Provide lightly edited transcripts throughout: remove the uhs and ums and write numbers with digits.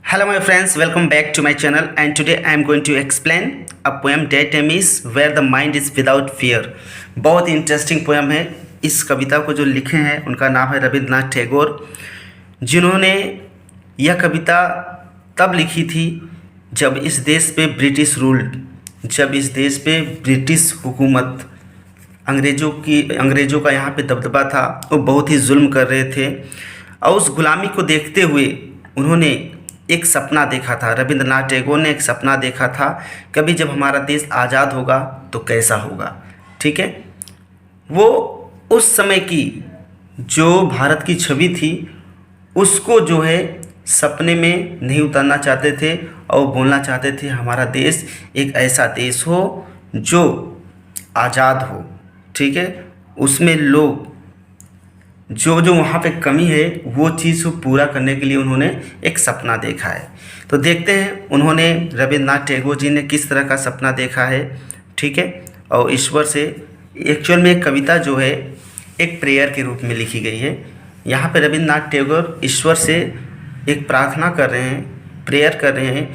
Hello my friends, welcome back to my channel and today I am going to explain a poem that name is Where the Mind is Without Fear। बहुत interesting poem है। इस कविता को जो लिखे हैं उनका नाम है रविंद्रनाथ टैगोर, जिन्होंने यह कविता तब लिखी थी जब इस देश पे ब्रिटिश रूल्ड, जब इस देश पे ब्रिटिश हुकूमत, अंग्रेज़ों का यहाँ पे दबदबा था। वो बहुत ही जुल्म कर रहे थे और उस गुलामी को देखते हुए उन्होंने एक सपना देखा था। रविंद्रनाथ टैगोर ने एक सपना देखा था, कभी जब हमारा देश आज़ाद होगा तो कैसा होगा। ठीक है, वो उस समय की जो भारत की छवि थी उसको जो है सपने में नहीं उतारना चाहते थे और बोलना चाहते थे हमारा देश एक ऐसा देश हो जो आज़ाद हो। ठीक है, उसमें लोग जो जो वहाँ पे कमी है वो चीज़ को पूरा करने के लिए उन्होंने एक सपना देखा है। तो देखते हैं उन्होंने रविंद्रनाथ टैगोर जी ने किस तरह का सपना देखा है। ठीक है, और ईश्वर से एक्चुअल में एक कविता जो है एक प्रेयर के रूप में लिखी गई है। यहाँ पे रविंद्रनाथ टैगोर ईश्वर से एक प्रार्थना कर रहे हैं, प्रेयर कर रहे हैं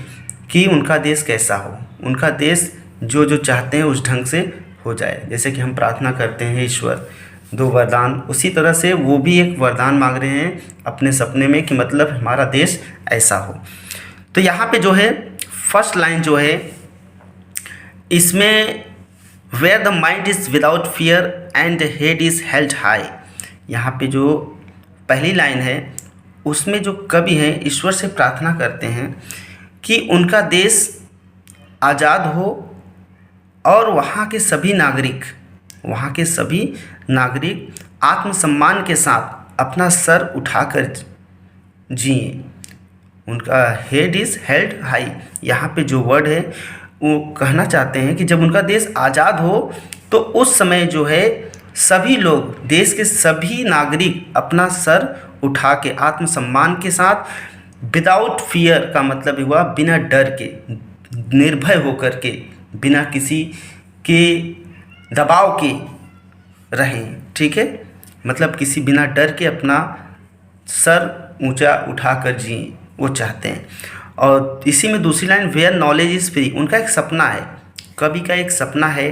कि उनका देश कैसा हो, उनका देश जो जो चाहते हैं उस ढंग से हो जाए। जैसे कि हम प्रार्थना करते हैं ईश्वर दो वरदान, उसी तरह से वो भी एक वरदान मांग रहे हैं अपने सपने में कि मतलब हमारा देश ऐसा हो। तो यहाँ पे जो है फर्स्ट लाइन जो है इसमें where the mind is without fear and head is held high, यहाँ पे जो पहली लाइन है उसमें जो कवि हैं ईश्वर से प्रार्थना करते हैं कि उनका देश आज़ाद हो और वहाँ के सभी नागरिक आत्मसम्मान के साथ अपना सर उठाकर जिए। उनका हेड इज़ हेल्ड हाई, यहाँ पे जो वर्ड है वो कहना चाहते हैं कि जब उनका देश आज़ाद हो तो उस समय जो है सभी लोग, देश के सभी नागरिक अपना सर उठा के आत्मसम्मान के साथ, विदाउट फियर का मतलब हुआ बिना डर के, निर्भय होकर के, बिना किसी के दबाव के रहें। ठीक है, मतलब किसी बिना डर के अपना सर ऊंचा उठा कर जिए, वो चाहते हैं। और इसी में दूसरी line where knowledge is free, उनका एक सपना है, कवि का एक सपना है।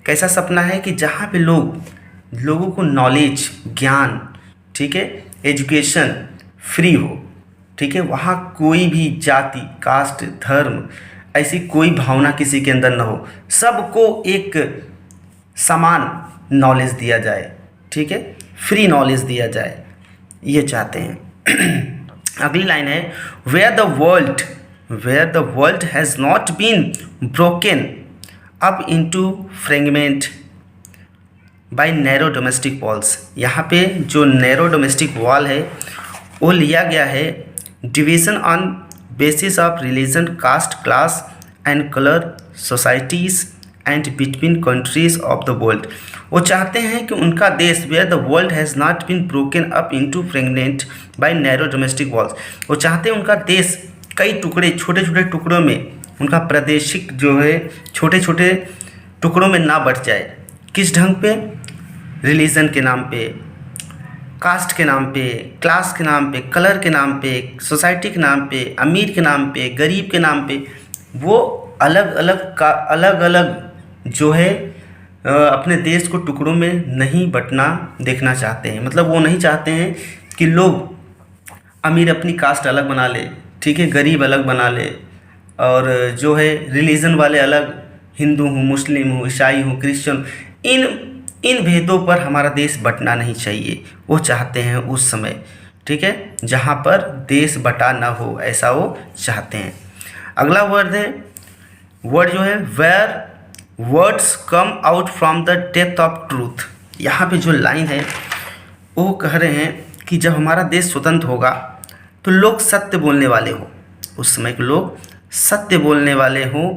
कैसा सपना है कि जहाँ पे लोगों को नॉलेज, ज्ञान, ठीक है, एजुकेशन फ्री हो। ठीक है, वहाँ कोई भी जाति, कास्ट, धर्म, ऐसी कोई भावना किसी के अंदर न हो, सबको एक समान नॉलेज दिया जाए। ठीक है, फ्री नॉलेज दिया जाए, ये चाहते हैं। अगली लाइन है where the world has not been broken up into fragment by narrow domestic walls, यहाँ पे जो नैरो डोमेस्टिक वॉल है वो लिया गया है division on basis of religion, caste, class and colour, societies and between countries of the world. वो चाहते हैं कि उनका देश where the world has not been broken up into fragment by narrow domestic walls, वो चाहते हैं उनका देश कई टुकड़े, छोटे छोटे टुकड़ों में, उनका प्रादेशिक जो है छोटे छोटे टुकड़ों में ना बट जाए। किस ढंग पे? रिलीजन के नाम पे, कास्ट के नाम पे, क्लास के नाम पे, कलर के नाम पे, सोसाइटी के नाम पे, अमीर के नाम पे, गरीब के नाम पे, वो अलग अलग जो है अपने देश को टुकड़ों में नहीं बंटना देखना चाहते हैं। मतलब वो नहीं चाहते हैं कि लोग अमीर अपनी कास्ट अलग बना ले, ठीक है, गरीब अलग बना ले, और जो है रिलीजन वाले अलग, हिंदू हूँ, मुस्लिम हूँ, ईसाई हूँ, क्रिश्चियन, इन भेदों पर हमारा देश बंटना नहीं चाहिए। वो चाहते हैं उस समय, ठीक है, जहाँ पर देश बटा ना हो, ऐसा वो चाहते हैं। अगला वर्ड जो है where words come out from the depth of truth, यहाँ पे जो लाइन है वो कह रहे हैं कि जब हमारा देश स्वतंत्र होगा तो लोग सत्य बोलने वाले हो, उस समय के लोग सत्य बोलने वाले हों,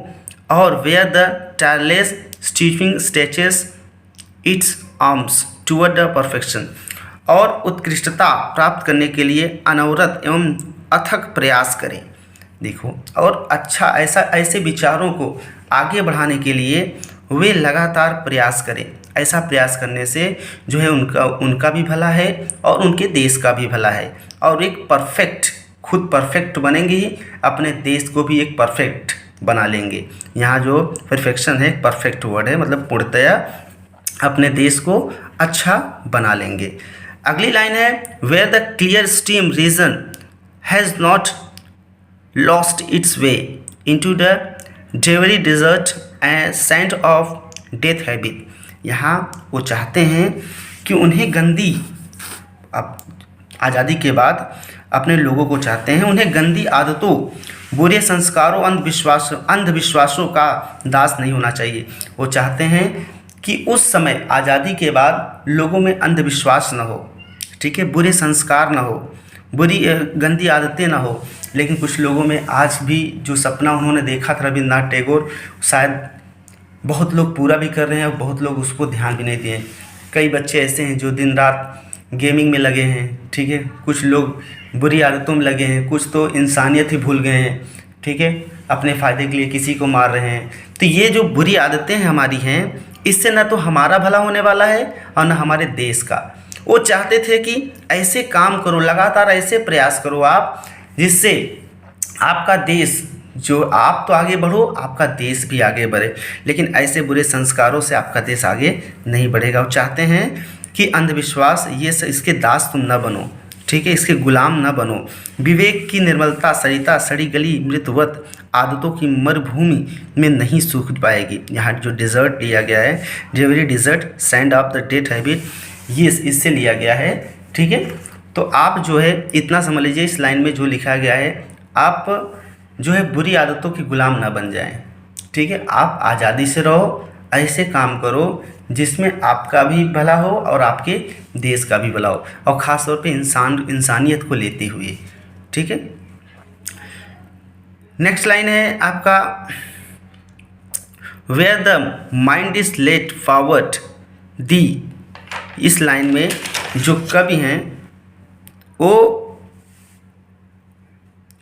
और where the tireless striving stretches its arms toward the perfection, और उत्कृष्टता प्राप्त करने के लिए अनवरत एवं अथक प्रयास करें। देखो, और अच्छा ऐसे विचारों को आगे बढ़ाने के लिए वे लगातार प्रयास करें। ऐसा प्रयास करने से जो है उनका भी भला है और उनके देश का भी भला है, और एक परफेक्ट खुद परफेक्ट बनेंगे ही अपने देश को भी एक परफेक्ट बना लेंगे। यहाँ जो परफेक्शन है परफेक्ट वर्ड है, मतलब पूर्णतया अपने देश को अच्छा बना लेंगे। अगली लाइन है where the clear stream reason has not lost its way into the dreary desert and sand of death habit. यहाँ वो चाहते हैं कि उन्हें गंदी, अब आज़ादी के बाद अपने लोगों को चाहते हैं उन्हें गंदी आदतों, बुरे संस्कारों, अंधविश्वासों का दास नहीं होना चाहिए। वो चाहते हैं कि उस समय आज़ादी के बाद लोगों में अंधविश्वास न हो, ठीक है, बुरे संस्कार न हो, बुरी गंदी आदतें ना हो। लेकिन कुछ लोगों में आज भी जो सपना उन्होंने देखा था रविन्द्रनाथ टैगोर, शायद बहुत लोग पूरा भी कर रहे हैं और बहुत लोग उसको ध्यान भी नहीं दिए। कई बच्चे ऐसे हैं जो दिन रात गेमिंग में लगे हैं, ठीक है, कुछ लोग बुरी आदतों में लगे हैं, कुछ तो इंसानियत ही भूल गए हैं, ठीक है, अपने फ़ायदे के लिए किसी को मार रहे हैं। तो ये जो बुरी आदतें हमारी हैं, इससे ना तो हमारा भला होने वाला है और ना हमारे देश का। वो चाहते थे कि ऐसे काम करो, लगातार ऐसे प्रयास करो आप, जिससे आपका देश, जो आप तो आगे बढ़ो, आपका देश भी आगे बढ़े। लेकिन ऐसे बुरे संस्कारों से आपका देश आगे नहीं बढ़ेगा। वो चाहते हैं कि अंधविश्वास ये इसके दास तुम न बनो, ठीक है, इसके गुलाम न बनो। विवेक की निर्मलता सरिता सड़ी गली मृतवत आदतों की मरुभूमि में नहीं सूख पाएगी। यहाँ जो डिज़र्ट लिया गया है, dreary desert, sand of the death habit, ये इससे लिया गया है, ठीक है। तो आप जो है इतना समझ लीजिए इस लाइन में जो लिखा गया है, आप जो है बुरी आदतों के गुलाम ना बन जाएं, ठीक है। आप आज़ादी से रहो, ऐसे काम करो जिसमें आपका भी भला हो और आपके देश का भी भला हो, और ख़ास तौर पे इंसानियत को लेते हुए, ठीक है। नेक्स्ट लाइन है आपका where the mind is led forward thee. इस लाइन में जो कवि हैं वो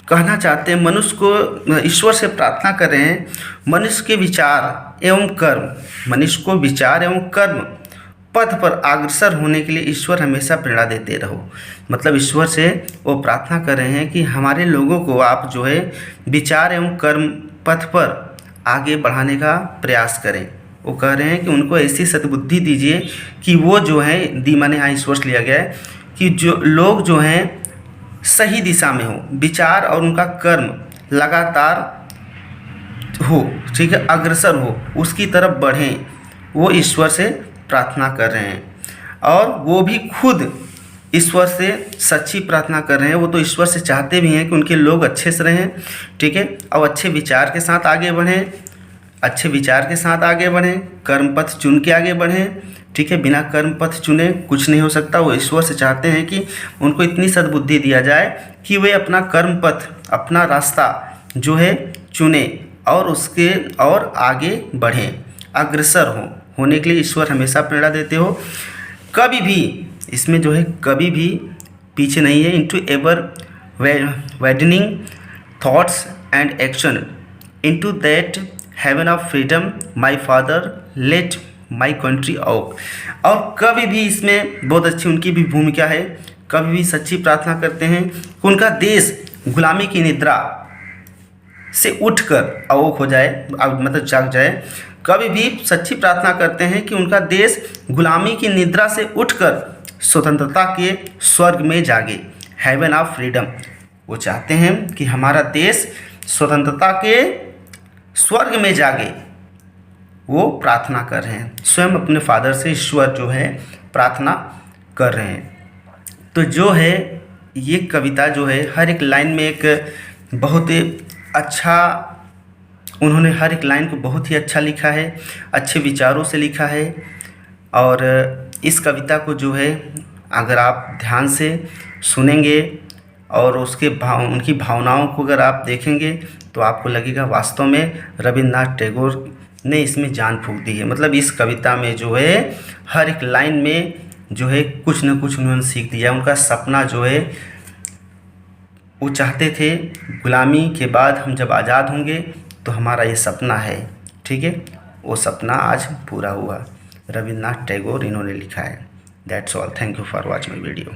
कहना चाहते हैं, मनुष्य को ईश्वर से प्रार्थना कर रहे हैं, मनुष्य के विचार एवं कर्म, मनुष्य को विचार एवं कर्म पथ पर अग्रसर होने के लिए ईश्वर हमेशा प्रेरणा देते रहो। मतलब ईश्वर से वो प्रार्थना कर रहे हैं कि हमारे लोगों को आप जो है विचार एवं कर्म पथ पर आगे बढ़ाने का प्रयास करें। वो कह रहे हैं कि उनको ऐसी सद्बुद्धि दीजिए कि वो जो है दी माने यहाँ ईश्वर से लिया गया है कि जो लोग जो हैं सही दिशा में हो, विचार और उनका कर्म लगातार हो, ठीक है, अग्रसर हो, उसकी तरफ बढ़ें। वो ईश्वर से प्रार्थना कर रहे हैं और वो भी खुद ईश्वर से सच्ची प्रार्थना कर रहे हैं। वो तो ईश्वर से चाहते भी हैं कि उनके लोग अच्छे से रहें, ठीक है, और अच्छे विचार के साथ आगे बढ़ें, अच्छे विचार के साथ आगे बढ़ें, कर्म पथ चुन के आगे बढ़ें, ठीक है। बिना कर्म पथ चुने कुछ नहीं हो सकता। वो ईश्वर से चाहते हैं कि उनको इतनी सद्बुद्धि दिया जाए कि वे अपना कर्म पथ, अपना रास्ता जो है चुने और उसके और आगे बढ़ें, अग्रसर होने के लिए ईश्वर हमेशा प्रेरणा देते हो। कभी भी इसमें जो है कभी भी पीछे नहीं है। Into ever widening thoughts and action into that heaven of freedom my father let my country out. और कभी भी इसमें बहुत अच्छी उनकी भी भूमिका है, कभी भी सच्ची प्रार्थना करते हैं कि उनका देश गुलामी की निद्रा से उठकर अवोक हो जाए, मतलब जाग जाए। कभी भी सच्ची प्रार्थना करते हैं कि उनका देश गुलामी की निद्रा से उठकर स्वतंत्रता के स्वर्ग में जागे, हेवन ऑफ फ्रीडम। वो चाहते हैं कि हमारा देश स्वतंत्रता के स्वर्ग में जागे। वो प्रार्थना कर रहे हैं, स्वयं अपने फादर से ईश्वर जो है प्रार्थना कर रहे हैं। तो जो है ये कविता जो है हर एक लाइन में एक बहुत ही अच्छा, उन्होंने हर एक लाइन को बहुत ही अच्छा लिखा है, अच्छे विचारों से लिखा है। और इस कविता को जो है अगर आप ध्यान से सुनेंगे और उसके उनकी भावनाओं को अगर आप देखेंगे तो आपको लगेगा वास्तव में रविन्द्रनाथ टैगोर ने इसमें जान फूंक दी है। मतलब इस कविता में जो है हर एक लाइन में जो है कुछ न कुछ उन्होंने सीख दिया। उनका सपना जो है वो चाहते थे गुलामी के बाद हम जब आज़ाद होंगे तो हमारा ये सपना है, ठीक है, वो सपना आज पूरा हुआ। रविन्द्रनाथ टैगोर इन्होंने लिखा है। That's all. Thank you for watching my video.